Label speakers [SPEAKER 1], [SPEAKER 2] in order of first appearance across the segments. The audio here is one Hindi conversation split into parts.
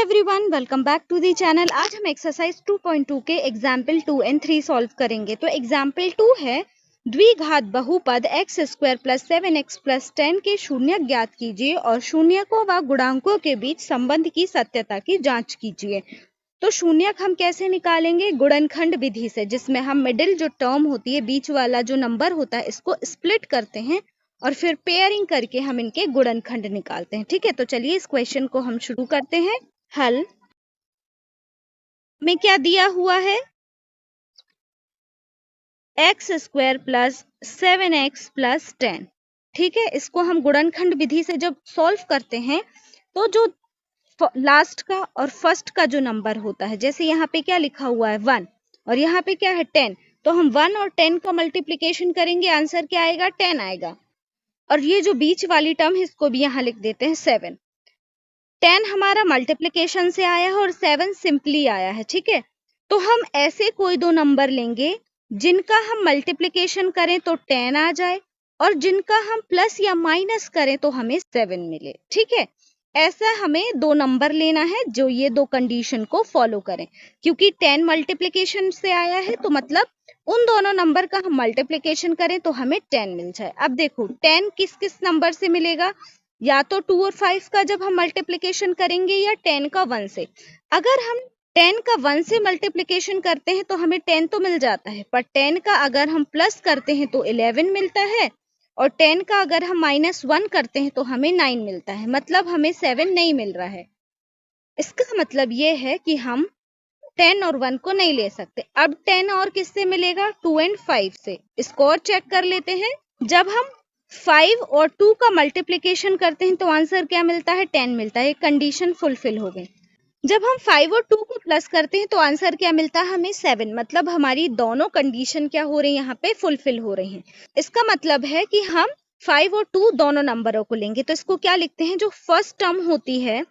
[SPEAKER 1] Everyone, welcome back to the channel. आज हम एक्सरसाइज 2.2 के एग्जाम्पल 2 एंड 3 सॉल्व करेंगे। तो एग्जाम्पल 2 है द्विघात बहुपद x square plus 7x plus 10 के शून्यक ज्ञात कीजिए और शून्यकों व गुणांकों के बीच संबंध की सत्यता की जांच कीजिए। तो शून्यक हम कैसे निकालेंगे? गुणनखंड विधि से, जिसमें हम मिडिल जो टर्म होती है, बीच वाला जो नंबर होता है, इसको स्प्लिट करते हैं और फिर पेयरिंग करके हम इनके गुणनखंड निकालते हैं। ठीक है, तो चलिए इस क्वेश्चन को हम शुरू करते हैं। हल में क्या दिया हुआ है? X square plus 7x plus 10। ठीक है, इसको हम गुणनखंड विधि से जब सॉल्व करते हैं तो जो लास्ट का और फर्स्ट का जो नंबर होता है, जैसे यहाँ पे क्या लिखा हुआ है 1 और यहाँ पे क्या है 10, तो हम 1 और 10 का मल्टीप्लीकेशन करेंगे, आंसर क्या आएगा? 10 आएगा। और ये जो बीच वाली टर्म है इसको भी यहाँ लिख देते हैं 7। 10 हमारा मल्टीप्लिकेशन से आया है और 7 सिंपली आया है। ठीक है, तो हम ऐसे कोई दो नंबर लेंगे जिनका हम मल्टीप्लिकेशन करें तो 10 आ जाए और जिनका हम प्लस या माइनस करें तो हमें 7 मिले। ठीक है, ऐसा हमें दो नंबर लेना है जो ये दो कंडीशन को फॉलो करें। क्योंकि 10 मल्टीप्लिकेशन से आया है तो मतलब उन दोनों नंबर का हम मल्टीप्लिकेशन करें तो हमें 10 मिल जाए। अब देखो 10 किस किस नंबर से मिलेगा? या तो 2 और 5 का जब हम मल्टीप्लिकेशन करेंगे या 10 का 1 से। अगर हम 10 का 1 से मल्टीप्लिकेशन करते हैं तो हमें 10 तो मिल जाता है, पर 10 का अगर हम प्लस करते हैं तो 11 मिलता है और 10 का अगर हम -1 करते हैं तो हमें 9 मिलता है। मतलब हमें 7 नहीं मिल रहा है। इसका मतलब ये है कि हम 10 और 1 को नहीं ले सकते। अब 10 और किससे मिलेगा? 2 एंड 5 से। इसको और चेक कर लेते हैं। जब हम 5 और 2 का मल्टीप्लिकेशन करते हैं तो आंसर क्या मिलता है? 10 मिलता है। कंडीशन फुलफिल हो गई। जब हम 5 और 2 को प्लस करते हैं तो आंसर क्या मिलता है? हमें 7। मतलब हमारी दोनों कंडीशन क्या हो रही है? यहाँ पे फुलफिल हो रही हैं। इसका मतलब है कि हम 5 और 2 दोनों नंबरों को लेंगे। तो इसको क्या लिखते हैं? जो फर्स्ट टर्म होती है,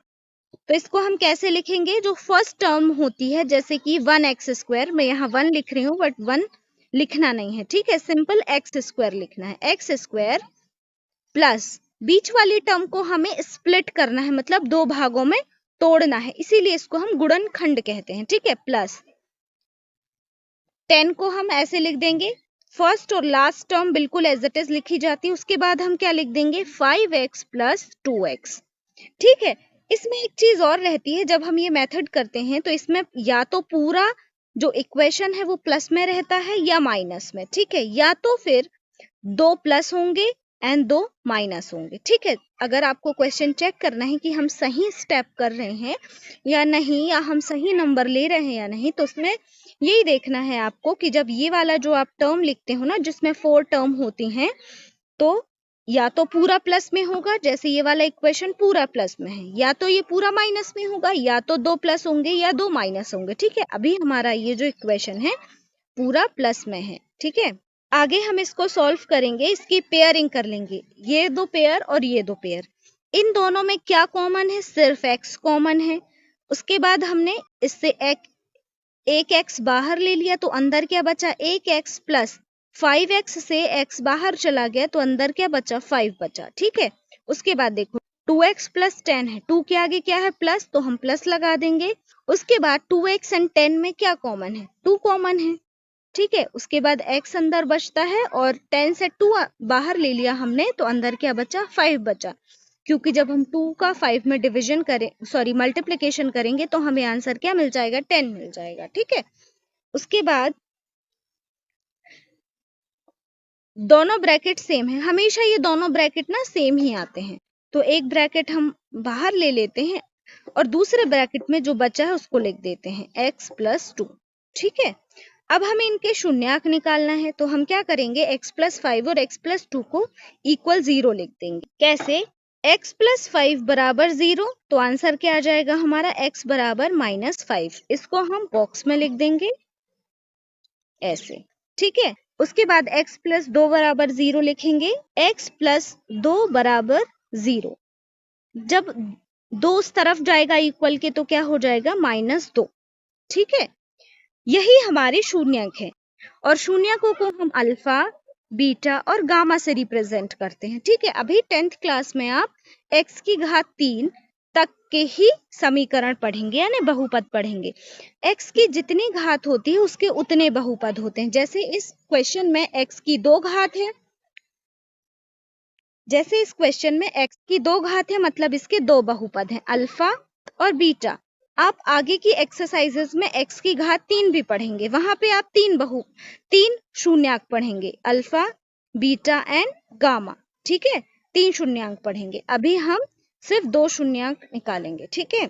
[SPEAKER 1] तो इसको हम कैसे लिखेंगे? जो फर्स्ट टर्म होती है, जैसे कि 1x स्क्वायर, मैं यहाँ 1 लिख रही हूँ बट 1 लिखना नहीं है। ठीक है, सिंपल x स्क्वायर लिखना है। x स्क्वायर प्लस बीच वाली टर्म को हमें स्प्लिट करना है, मतलब दो भागों में तोड़ना है, इसीलिए इसको हम गुणनखंड कहते हैं। ठीक है, प्लस 10 को हम ऐसे लिख देंगे, फर्स्ट और लास्ट टर्म बिल्कुल एज इट इज लिखी जाती है। उसके बाद हम क्या लिख देंगे? 5x plus 2x। ठीक है, इसमें एक चीज और रहती है, जब हम ये मेथड करते हैं तो इसमें या तो पूरा जो इक्वेशन है वो प्लस में रहता है या माइनस में। ठीक है, या तो फिर दो प्लस होंगे एंड दो माइनस होंगे। ठीक है, अगर आपको क्वेश्चन चेक करना है कि हम सही स्टेप कर रहे हैं या नहीं, या हम सही नंबर ले रहे हैं या नहीं, तो उसमें यही देखना है आपको कि जब ये वाला जो आप टर्म लिखते हो ना, जिसमें 4 टर्म होती हैं, तो या तो पूरा प्लस में होगा, जैसे ये वाला इक्वेशन पूरा प्लस में है, या तो ये पूरा माइनस में होगा, या तो दो प्लस होंगे या दो माइनस होंगे। ठीक है, अभी हमारा ये जो इक्वेशन है पूरा प्लस में है। ठीक है, आगे हम इसको सॉल्व करेंगे, इसकी पेयरिंग कर लेंगे। ये दो पेयर और ये दो पेयर, इन दोनों में क्या कॉमन है? सिर्फ x कॉमन है। उसके बाद हमने इससे एक x बाहर ले लिया तो अंदर क्या बचा? एक x प्लस 5x से x बाहर चला गया तो अंदर क्या बचा? 5 बचा। ठीक है, उसके बाद देखो 2x प्लस 10 है, 2 के आगे क्या है? प्लस, तो हम प्लस लगा देंगे। उसके बाद 2x एंड 10 में क्या कॉमन है? 2 कॉमन है। ठीक है, उसके बाद x अंदर बचता है और 10 से 2 बाहर ले लिया हमने तो अंदर क्या बचा? 5 बचा। क्योंकि जब हम 2 का 5 में डिवीजन करें, सॉरी मल्टीप्लिकेशन करेंगे, तो हमें आंसर क्या मिल जाएगा? 10 मिल जाएगा। ठीक है, उसके बाद दोनों ब्रैकेट सेम है, हमेशा ये दोनों ब्रैकेट ना सेम ही आते हैं। तो एक ब्रैकेट हम बाहर ले लेते हैं और दूसरे ब्रैकेट में जो बचा है उसको लिख देते हैं x प्लस 2। ठीक है, अब हमें इनके शून्यक निकालना है, तो हम क्या करेंगे? x प्लस 5 और x प्लस 2 को इक्वल 0 लिख देंगे। कैसे? x प्लस 5 बराबर 0, तो आंसर क्या आ जाएगा हमारा? x बराबर -5। इसको हम बॉक्स में लिख देंगे ऐसे। ठीक है, उसके बाद x प्लस 2 बराबर 0 लिखेंगे। x प्लस 2 बराबर 0, जब 2 उस तरफ जाएगा इक्वल के तो क्या हो जाएगा? -2। ठीक है, यही हमारे शून्यक है और शून्यकों को हम अल्फा, बीटा और गामा से रिप्रेजेंट करते हैं। ठीक है, अभी 10th क्लास में आप x की घात 3 तक के ही समीकरण पढ़ेंगे यानी बहुपद पढ़ेंगे। x की जितनी घात होती है उसके उतने बहुपद होते हैं। जैसे इस क्वेश्चन में x की 2 घात है, जैसे इस क्वेश्चन में x की 2 घात है मतलब इसके 2 बहुपद हैं, अल्फा और बीटा। आप आगे की एक्सरसाइजेस में x की घात 3 भी पढ़ेंगे, वहां पे आप 3 शून्यांक पढ़ेंगे, अल्फा, बीटा एंड गामा। ठीक है, 3 शून्यांक पढ़ेंगे। अभी हम सिर्फ 2 शून्यांक निकालेंगे। ठीक है,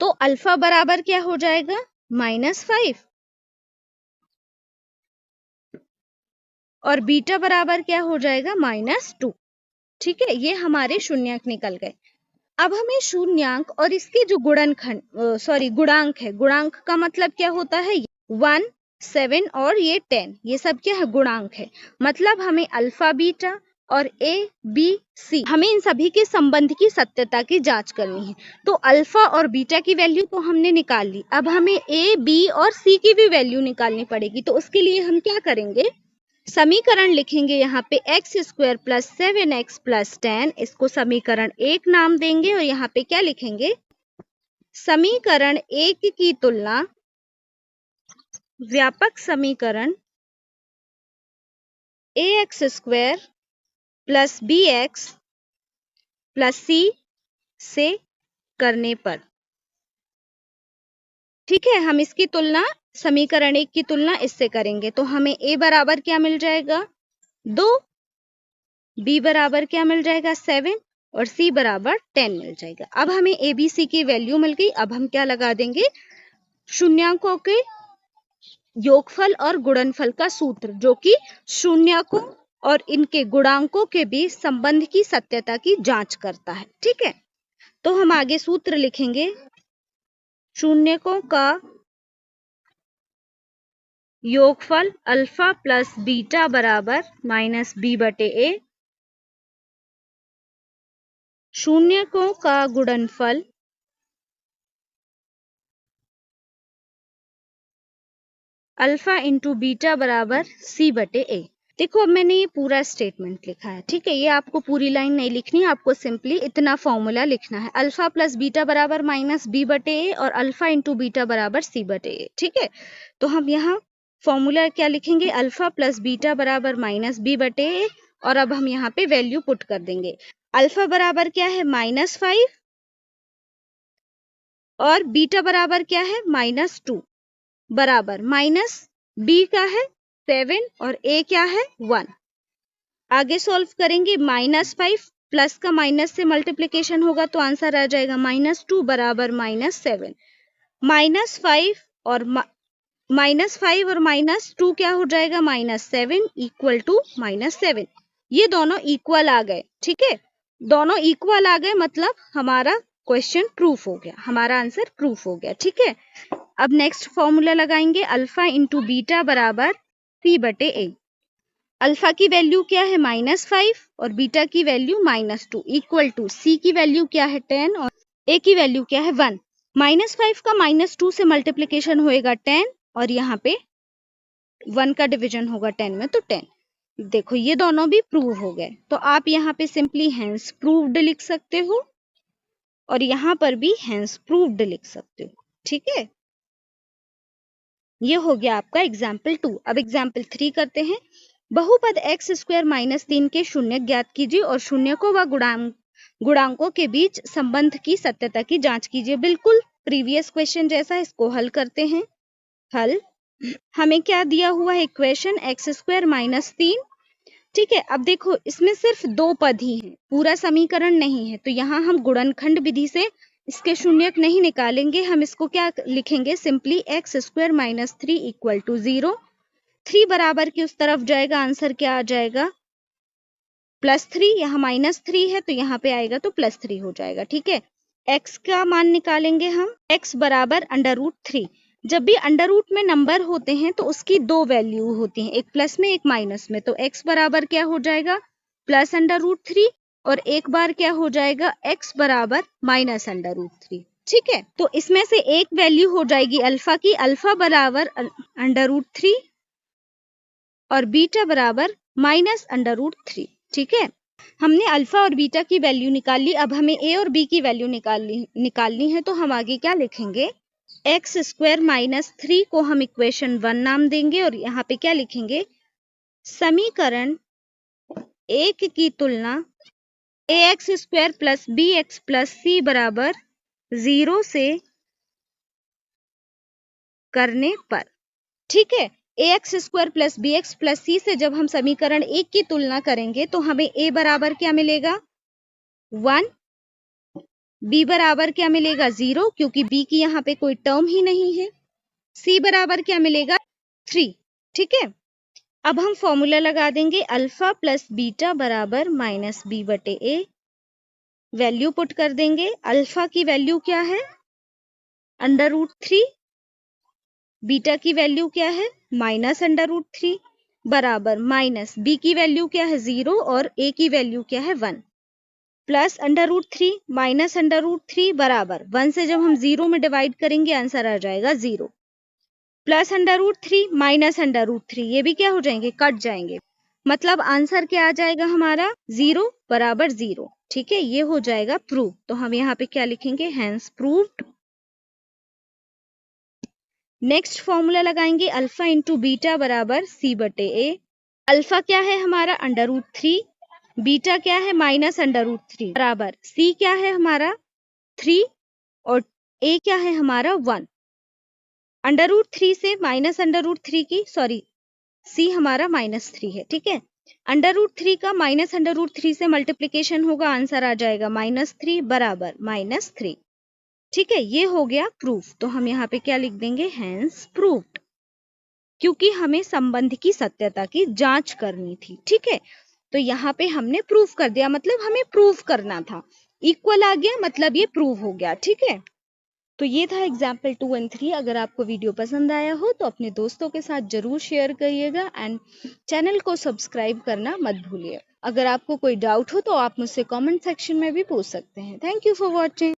[SPEAKER 1] तो अल्फा बराबर क्या हो जाएगा, -5, और बीटा बराबर क्या हो जाएगा, -2। ठीक है, ये हमारे शून्यांक निकल गए। अब हमें शून्यांक और इसके जो गुणांक है, गुणांक का मतलब क्या होता है, 1, 7 और ये 10, ये सब क्या है, गुणांक है। मतलब हमें अल्फा, बीटा और ए, बी, सी, हमें इन सभी के संबंध की सत्यता की जांच करनी है। तो अल्फा और बीटा की वैल्यू तो हमने निकाल ली, अब हमें ए, बी और सी की भी वैल्यू निकालनी पड़ेगी। तो उसके लिए हम क्या करेंगे, समीकरण लिखेंगे यहाँ पे x² + 7x + 10, इसको समीकरण 1 नाम देंगे। और यहाँ पे क्या लिखेंगे, समीकरण 1 की तुलना व्यापक समीकरण ax² + bx + c से करने पर। ठीक है, हम इसकी तुलना, समीकरण 1 की तुलना इससे करेंगे तो हमें a बराबर क्या मिल जाएगा, 2, b बराबर क्या मिल जाएगा, 7 और c बराबर 10 मिल जाएगा। अब हमें a, b, c की वैल्यू मिल गई। अब हम क्या लगा देंगे, शून्याकों के योगफल और गुणनफल का सूत्र, जो कि शून्याकों और इनके गुणांकों के बीच संबंध की सत्यता की जांच करता है। ठीक है, तो हम आगे सूत्र लिखेंगे, शून्यकों का योगफल अल्फा प्लस बीटा बराबर -b/a, शून्यकों का गुणनफल अल्फा इंटू बीटा बराबर c/a। देखो, अब मैंने ये पूरा स्टेटमेंट लिखा है। ठीक है, ये आपको पूरी लाइन नहीं लिखनी है, आपको सिंपली इतना फॉर्मूला लिखना है, अल्फा प्लस बीटा बराबर -b/a और अल्फा इंटू बीटा बराबर c/a। ठीक है, तो हम यहाँ फॉर्मूला क्या लिखेंगे, अल्फा प्लस बीटा बराबर -b/a, और अब हम यहाँ पे वैल्यू पुट कर देंगे। अल्फा बराबर क्या है, -5, और बीटा बराबर क्या है, -2, बराबर माइनस बी का है 7 और ए क्या है 1। आगे सॉल्व करेंगे, -5 प्लस का माइनस से मल्टीप्लिकेशन होगा तो आंसर आ जाएगा -2 बराबर -7। -5 और -2 क्या हो जाएगा, -7 इक्वल टू -7। ये दोनों इक्वल आ गए। ठीक है, दोनों इक्वल आ गए मतलब हमारा क्वेश्चन प्रूफ हो गया, हमारा आंसर प्रूफ हो गया। ठीक है, अब नेक्स्ट फॉर्मूला लगाएंगे, अल्फा इंटू बीटा बराबर c/a। अल्फा की वैल्यू क्या है, -5 और बीटा की वैल्यू -2 इक्वल टू c की वैल्यू क्या है 10 और a की वैल्यू क्या है 1। -5 का -2 से मल्टीप्लिकेशन होएगा 10 और यहाँ पे 1 का डिवीजन होगा 10 में तो 10। देखो, ये दोनों भी प्रूव हो गए, तो आप यहाँ पे सिंपली हैंस प्रूव्ड लिख सकते हो और यहाँ पर भी हैंस प्रूव्ड लिख सकते हो। ठीक है, ये हो गया आपका एग्जाम्पल 2। अब एग्जाम्पल 3 करते हैं। बहुपद x² - 3 के शून्य ज्ञात कीजिए और शून्यकों व गुणांकों के बीच संबंध की सत्यता की जांच कीजिए। बिल्कुल प्रीवियस क्वेश्चन जैसा, इसको हल करते हैं। हल, हमें क्या दिया हुआ है, इक्वेशन x² - 3। ठीक है, अब देखो इसमें सिर्फ 2 पद ही हैं, पूरा समीकरण नहीं है, तो यहाँ हम गुणनखंड विधि से इसके शून्यक नहीं निकालेंगे। हम इसको क्या लिखेंगे, सिंपली x² - 3 इक्वल टू 0। 3 बराबर की उस तरफ जाएगा, आंसर क्या आ जाएगा, +3। यहाँ -3 है तो यहाँ पे आएगा तो +3 हो जाएगा। ठीक है, x का मान निकालेंगे हम, x बराबर √3। जब भी अंडर रूट में नंबर होते हैं तो उसकी 2 वैल्यू होती हैं, एक प्लस में एक माइनस में, तो x बराबर क्या हो जाएगा, +√3 और एक बार क्या हो जाएगा, x बराबर -√3। ठीक है, तो इसमें से एक वैल्यू हो जाएगी अल्फा की, अल्फा बराबर √3 और बीटा बराबर -√3। ठीक है, हमने अल्फा और बीटा की वैल्यू निकाल ली, अब हमें ए और बी की वैल्यू निकालनी है। तो हम आगे क्या लिखेंगे, एक्स स्क्वायर माइनस 3 को हम इक्वेशन 1 नाम देंगे और यहाँ पे क्या लिखेंगे, समीकरण 1 की तुलना a x square plus b x plus c बराबर 0 से करने पर। ठीक है, a x square plus b x plus c से जब हम समीकरण 1 की तुलना करेंगे तो हमें ए बराबर क्या मिलेगा, 1, बी बराबर क्या मिलेगा, 0, क्योंकि बी की यहाँ पे कोई टर्म ही नहीं है, सी बराबर क्या मिलेगा, 3। ठीक है, अब हम फॉर्मूला लगा देंगे, अल्फा प्लस बीटा बराबर माइनस बी बटे ए। वैल्यू पुट कर देंगे, अल्फा की वैल्यू क्या है, √3, बीटा की वैल्यू क्या है, -√3 बराबर माइनस बी की वैल्यू क्या है, 0 और ए की वैल्यू क्या है, 1 प्लस √3 माइनस √3 बराबर 1 से जब हम 0 में डिवाइड करेंगे आंसर आ जाएगा 0 प्लस √3 माइनस √3 ये भी क्या हो जाएंगे, कट जाएंगे, मतलब आंसर क्या आ जाएगा हमारा, 0 बराबर 0। ठीक है, ये हो जाएगा प्रूव। तो हम यहाँ पे क्या लिखेंगे, हेंस प्रूव्ड। नेक्स्ट फॉर्मूला लगाएंगे, अल्फा इंटू बीटा बराबर सी बटे ए। अल्फा क्या है हमारा, √3, बीटा क्या है, -√3 बराबर सी क्या है हमारा 3 और ए क्या है हमारा 1। √3 से -√3 की सी हमारा -3 है। ठीक है, √3 का -√3 से मल्टीप्लीकेशन होगा, आंसर आ जाएगा -3 बराबर -3। ठीक है, ये हो गया प्रूफ। तो हम यहाँ पे क्या लिख देंगे, हेंस प्रूव्ड, क्योंकि हमें संबंध की सत्यता की जांच करनी थी। ठीक है, तो यहाँ पे हमने प्रूफ कर दिया, मतलब हमें प्रूफ करना था, इक्वल आ गया मतलब ये प्रूव हो गया। ठीक है, तो ये था एग्जाम्पल 2 और 3। अगर आपको वीडियो पसंद आया हो तो अपने दोस्तों के साथ जरूर शेयर करिएगा एंड चैनल को सब्सक्राइब करना मत भूलिए। अगर आपको कोई डाउट हो तो आप मुझसे कमेंट सेक्शन में भी पूछ सकते हैं। Thank you for watching.